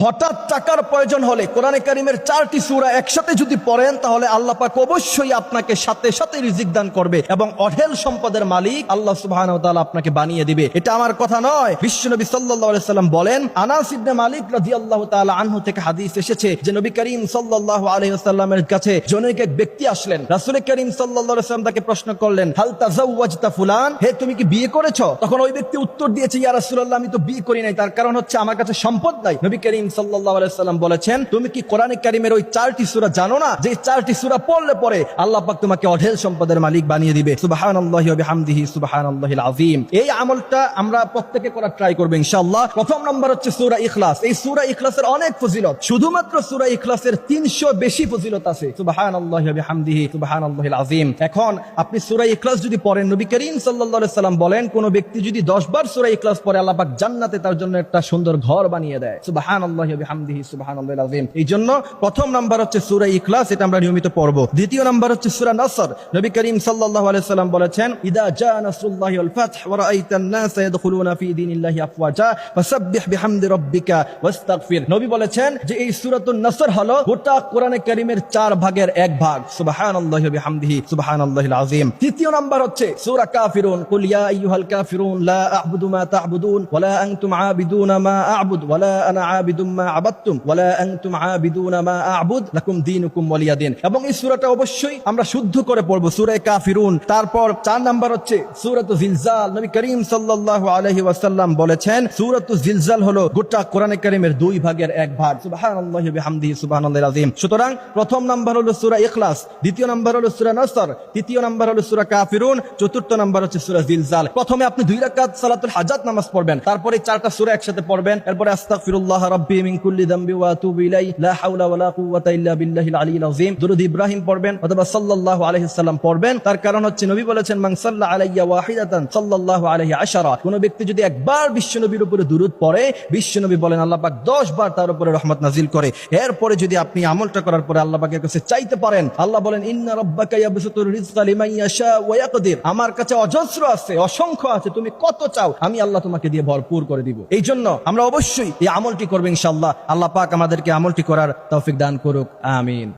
হঠাৎ টাকার প্রয়োজন হলে কোরআনে কারিমের 4টি সূরা একসাথে যদি পড়েন তাহলে আল্লাহ পাক অবশ্যই আপনাকে সাথে সাথে রিজিক দান করবে এবং অঢেল সম্পদের মালিক আল্লাহ সুবহানাহু ওয়া তাআলা আপনাকে বানিয়ে দিবে। এটা আমার কথা নয়, বিশ্বনবী সাল্লাল্লাহু আলাইহি সাল্লাম বলেন, আনাস ইবনে মালিক রাদিয়াল্লাহু তাআলা আনহু থেকে হাদিস এসেছে যে নবী করিম সাল্লাল্লাহু আলাইহি ওয়াসাল্লামের কাছে জনৈক এক ব্যক্তি আসলেন। রাসূল করিম সাল্লাল্লাহু আলাইহি ওয়াসাল্লাম তাকে প্রশ্ন করলেন, হাল তাযাওয়াজতা ফুলান, হে তুমি কি বিয়ে করেছো? তখন ওই ব্যক্তি উত্তর দিয়েছে, ইয়া রাসূলুল্লাহ আমি তো বিয়ে করি নাই, তার কারণ হচ্ছে আমার কাছে সম্পদ নাই। নবী করিম সাল্লাল্লাহু আলাইহি ওয়াসাল্লাম বলেছেন, তুমি কি কোরআনে কারিমের ওই 4টি সূরা জানো না যে 4টি সূরা পড়লে পরে আল্লাহ পাক তোমাকে অঢেল সম্পদের মালিক বানিয়ে দিবে। সুবহানাল্লাহি ওয়া বিহামদিহি সুবহানাল্লাহিল আযীম। এই আমলটা আমরা প্রত্যেকে করার ট্রাই করব ইনশাআল্লাহ। প্রথম নাম্বার হচ্ছে সূরা ইখলাস। এই সূরা ইখলাসের অনেক ফজিলত, শুধুমাত্র সূরা ইখলাসের 300 বেশি ফজিলত আছে। সুবহানাল্লাহি ওয়া বিহামদিহি সুবহানাল্লাহিল আযীম। এখন আপনি সূরা ইখলাস যদি পড়েন, নবী করিম সাল্লাল্লাহু আলাইহি সাল্লাম বলেন, কোন ব্যক্তি যদি 10 বার সূরা ইখলাস পড়ে আল্লাহ পাক জান্নাতে তার জন্য একটা সুন্দর ঘর বানিয়ে দেয়। সুবহানাল্লাহি ওয়া বিহামদিহি সুবহানাল্লাহিল আযীম। এই জন্য প্রথম নাম্বার হচ্ছে সূরা ইখলাস, এটা আমরা নিয়মিত পড়ব। দ্বিতীয় নাম্বার হচ্ছে সূরা নসর। নবী করিম সাল্লাল্লাহু আলাইহি সাল্লাম বলেছেন, ইদা জা নাসরুল্লাহি ওয়াল ফাথ ওয়া রাআইতান নাস ইয়াদখুলুনা ফি দীনিল্লাহি আফওয়াজা ফাসাব্বিহ বিহামদি রাব্বিকা ওয়াস্তাগফির। নবী বলেছেন যে এই সূরাতুন নসর হলো গোটা কোরআনে কারীমের 4 ভাগের 1 ভাগ। সুবহানাল্লাহি ওয়া বিহামদিহি সুবহানাল্লাহিল আযীম। তৃতীয় নাম্বার হচ্ছে সূরা কাফিরুন, কুল ইয়া আইয়ুহাল কাফিরুন লা আ'বুদু মা তা'বুদুন ওয়া লা আনতুম আ'বিদুনা মা আ'বুদ ওয়া লা আনা আ'বিদুম মা আ'বাদতুম ওয়া লা আনতুম আ'বিদুনা মা আ'বুদ লাকুম দীনুকুম ওয়ালিয়া দীন। এবং এই সূরাটা অবশ্যই আমরা শুদ্ধ করে পড়ব, সূরা কাফিরুন। তারপর 4 নাম্বার হচ্ছে সূরাতুল জিলজাল। নবী করিম সাল্লাল্লাহু আলাইহি ওয়াসাল্লাম বলেছেন, সূরাতুল জিলজাল হলো গোটা কোরআনে কারীমের 2 ভাগের 1 ভাগ। সুবহানাল্লাহি ওয়া বিহামদিহি সুবহানাল্লাহিল আযীম। সুতরাং প্রথম নাম্বার হলো সূরা ইখলাস, দ্বিতীয় নাম্বার হলো সূরা নসর, তৃতীয় নাম্বার হলো সূরা কাফিরুন, চতুর্থ নাম্বার হচ্ছে সূরা জিলজাল। প্রথমে আপনি 2 রাকাত সালাতুল হাজাত নামাজ পড়বেন, তারপরে 4টা সূরা একসাথে পড়বেন, এরপরে আস্তাগফিরুল্লাহ রাব্বি মিন কুল্লি যামবি ওয়া আতুবু ইলাইহি লা হাওলা ওয়া লা কুওয়াতা ইল্লা বিল্লাহিল আলিয়্যিল আযীম। দুরূদ ইব্রাহিম পড়বেন অথবা সাল্লাল্লাহু আলাইহি সাল্লাম পড়বেন। তার কারণ হচ্ছে নবী বলেছেন, মান সাল্লা আলাইয়া ওয়াহিদাতান সাল্লাল্লাহু আলাইহি আশারা। কোন ব্যক্তি যদি একবার বিশ্বনবীর উপরে দুরূদ পড়ে, বিশ্বনবী বলেন আল্লাহ পাক 10 বার তার উপরে রহমত নাজিল করে। এরপরে যদি আপনি আমলটা করার পরে আল্লাহ পাকের কাছে চাইতে পারেন, আল্লাহ বলেন, ইন্না রাব্বাকা ইয়াবসুতুর রিজকা লিমান ইয়াশা ওয়া ইয়াকদির। আমার কাছে অজস্র আছে, অসংখ্য আছে, তুমি কত চাও আমি আল্লাহ তোমাকে দিয়ে ভরপুর করে দিব। এই জন্য আমরা অবশ্যই এই আমলটি করব ইনশাআল্লাহ। আল্লাহ পাক আমাদেরকে আমলটি করার তৌফিক দান করুক, আমিন।